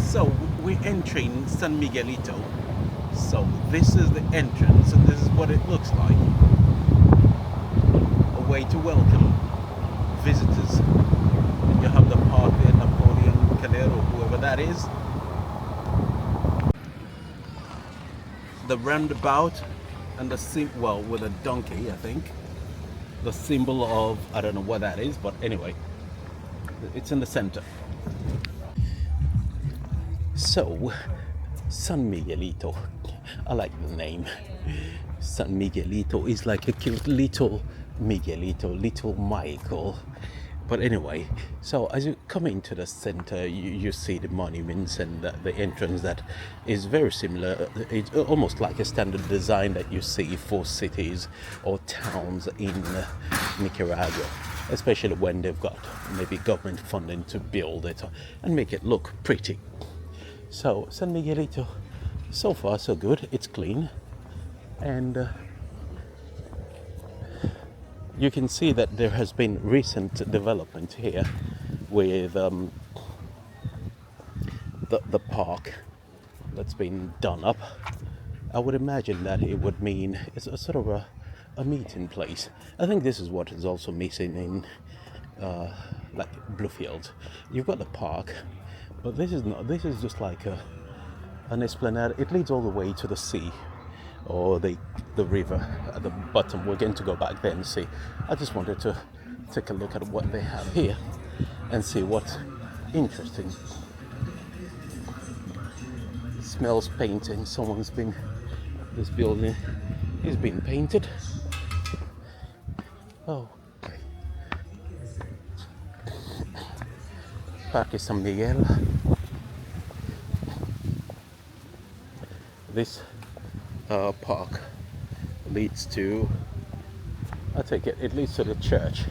So we're entering San Miguelito. So this is the entrance, and this is what it looks like. A way to welcome visitors. And you have the park there, Napoleon Calero, whoever that is. The roundabout and the well, with a donkey, I think. The symbol of, I don't know what that is, but anyway, it's in the center. So, San Miguelito, I like the name. San Miguelito is like a cute little Miguelito, little Michael. But anyway, so as you come into the center, you see the monuments and the entrance that is very similar. It's almost like a standard design that you see for cities or towns in Nicaragua, especially when they've got maybe government funding to build it and make it look pretty. So San Miguelito, so far so good. It's clean, and you can see that there has been recent development here with the park that's been done up. I would imagine that it would mean it's a sort of a meeting place. I think this is what is also missing in like Bluefield. You've got the park, but this is not. This is just like an esplanade. It leads all the way to the sea or the river at the bottom. We're going to go back there and see. I just wanted to take a look at what they have here and see what's interesting. It smells painting. This building is being painted. Oh, okay. Parque San Miguel. This park leads to, I take it leads to the church,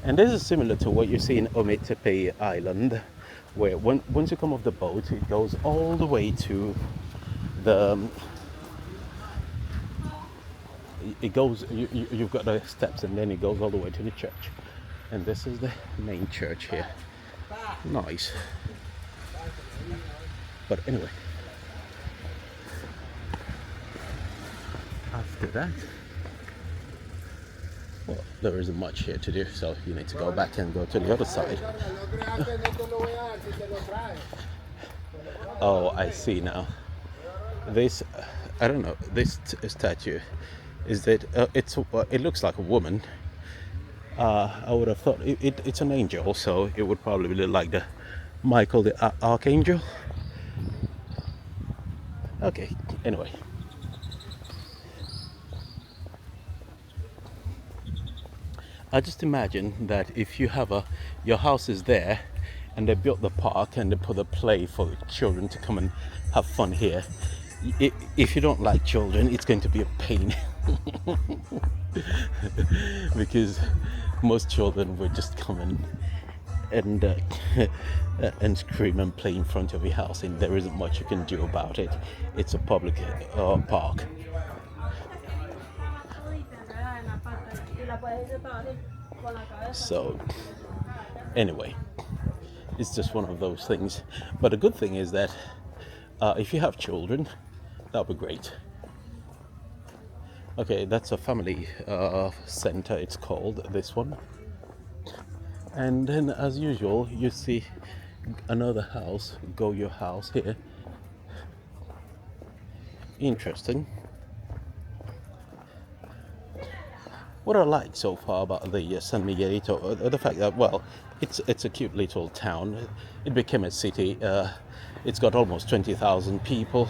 and this is similar to what you see in Ometepe Island, where once you come off the boat, it goes all the way to the you've got the steps, and then it goes all the way to the church, and this is the main church here. Nice. But anyway, after that, well, there isn't much here to do, so you need to go back and go to the other side. Oh, I see now. This, I don't know, this statue, is that it looks like a woman. I would have thought it's an angel, so it would probably look like the Michael the Archangel. Okay, anyway. I just imagine that if you have your house is there and they built the park and they put a play for children to come and have fun here, if you don't like children, it's going to be a pain. Because most children would just come and scream and play in front of your house, and there isn't much you can do about it. It's a public park. So anyway, it's just one of those things. But the good thing is that if you have children, that would be great. Okay, that's a family center, it's called, this one. And then as usual, you see another house, Go Your House here. Interesting. What I like so far about the San Miguelito, the fact that, well, it's a cute little town. It became a city. It's got almost 20,000 people,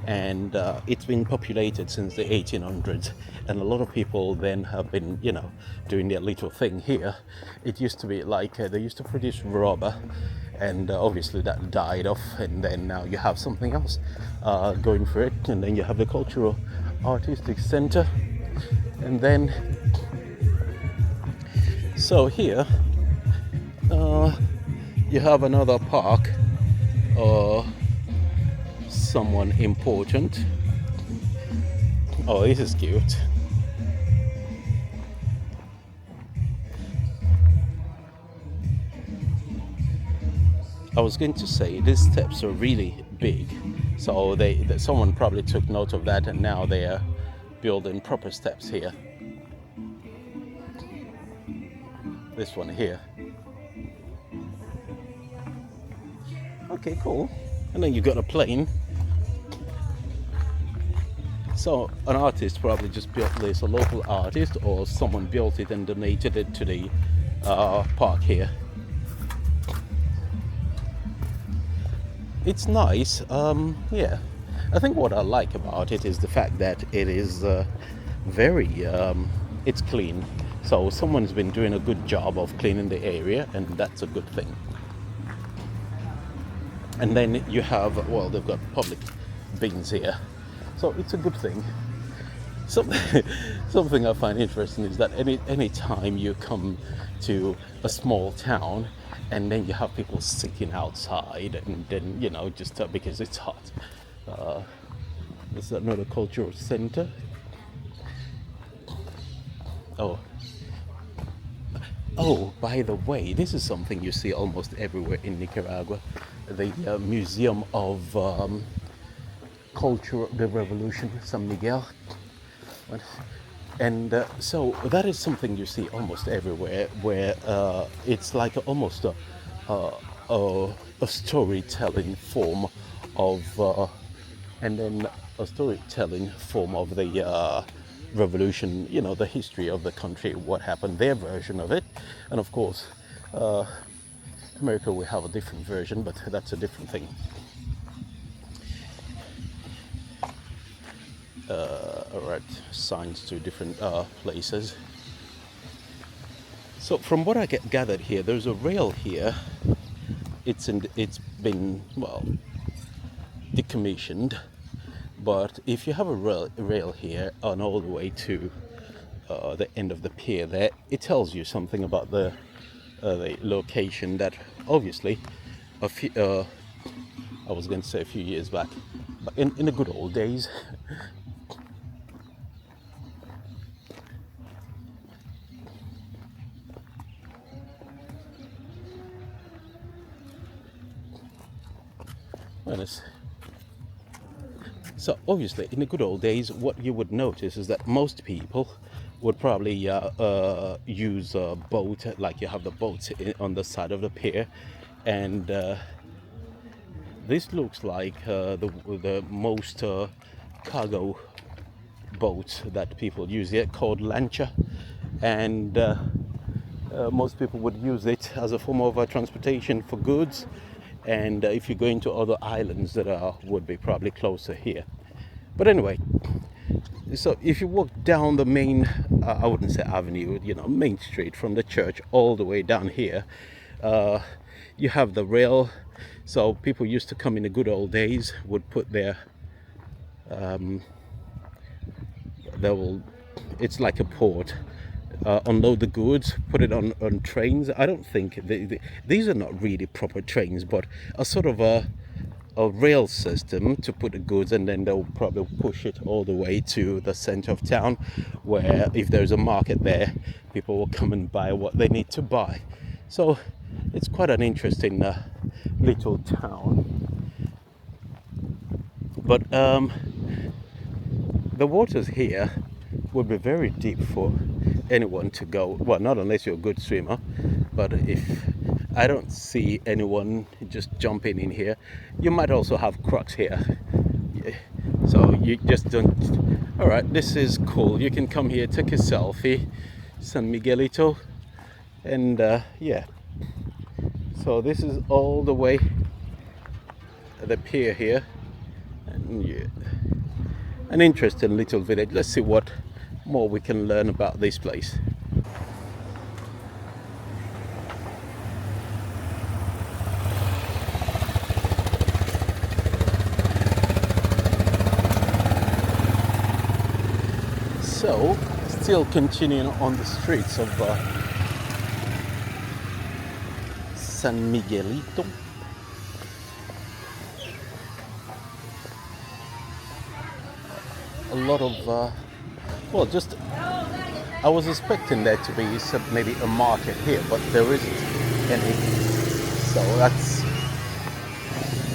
and it's been populated since the 1800s. And a lot of people then have been, doing their little thing here. It used to be like they used to produce rubber, and obviously that died off. And then now you have something else going for it. And then you have the cultural artistic center, and then. So here, you have another park, someone important. Oh, this is cute. I was going to say these steps are really big, so someone probably took note of that, and now they are building proper steps here. This one here. Okay, cool. And then you got a plane. So an artist probably just built this, a local artist, or someone built it and donated it to the park here. It's nice. Yeah, I think what I like about it is the fact that it is very, it's clean. So someone's been doing a good job of cleaning the area, and that's a good thing. And then you have, well, they've got public bins here, so it's a good thing. Something I find interesting is that any time you come to a small town and then you have people sitting outside, and then, you know, just because it's hot. Is that not a cultural center? Oh, by the way, this is something you see almost everywhere in Nicaragua. The Museum of Culture, the Revolution, San Miguel. And so that is something you see almost everywhere, where it's like almost a storytelling form of, and then a storytelling form of the revolution, you know, the history of the country, what happened, their version of it. And of course, America will have a different version, but that's a different thing. Alright, signs to different places. So from what I gathered here, there's a rail here. It's been, well, decommissioned, but if you have a rail here and all the way to the end of the pier there, it tells you something about the location that obviously a few, I was going to say a few years back, but in the good old days, so obviously in the good old days, what you would notice is that most people would probably use a boat, like you have the boats on the side of the pier, and this looks like the most cargo boats that people use here, called lancha, and most people would use it as a form of transportation for goods. And if you go into other islands that would be probably closer here. But anyway, so if you walk down the main, I wouldn't say avenue, you know, main street from the church all the way down here, you have the rail. So people used to come in the good old days, would put their, it's like a port, unload the goods, put it on trains. I don't think these are not really proper trains, but a sort of a rail system to put the goods, and then they'll probably push it all the way to the center of town, where if there's a market there, people will come and buy what they need to buy. So it's quite an interesting little town. But the waters here would be very deep for anyone to go, well, not unless you're a good swimmer, but if I don't see anyone just jumping in here. You might also have crocs here, so you just don't. All right, this is cool. You can come here, take a selfie, San Miguelito, and yeah. So this is all the way the pier here, and yeah, an interesting little village. Let's see what more we can learn about this place. So, still continuing on the streets of San Miguelito. A lot of, well, just, I was expecting there to be maybe a market here, but there isn't any. So that's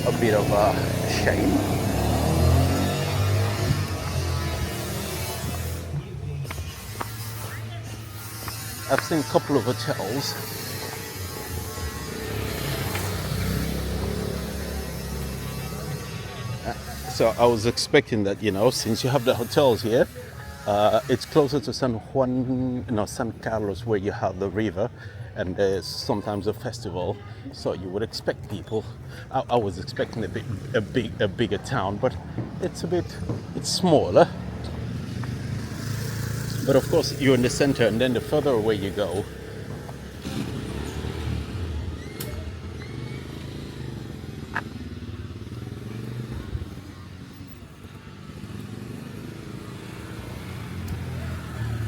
a bit of a shame. I've seen a couple of hotels. So I was expecting that, since you have the hotels here, it's closer to San Carlos, where you have the river, and there's sometimes a festival. So you would expect people. I was expecting a bigger town, but it's smaller. But of course, you're in the center, and then the further away you go,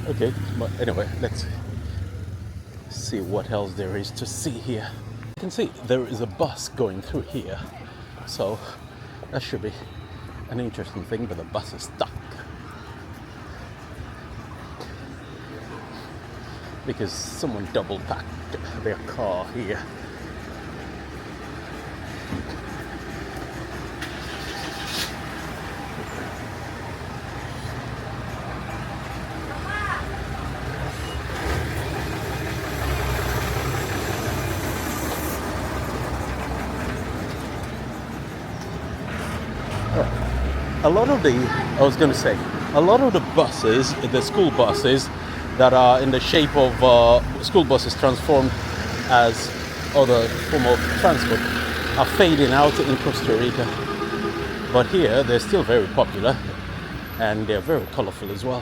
okay. But anyway, let's see what else there is to see here. You can see there is a bus going through here, so that should be an interesting thing, but the bus is stuck because someone double packed their car here. A lot of a lot of the buses, the school buses that are in the shape of school buses transformed as other form of transport, are fading out in Costa Rica. But here, they're still very popular, and they're very colorful as well.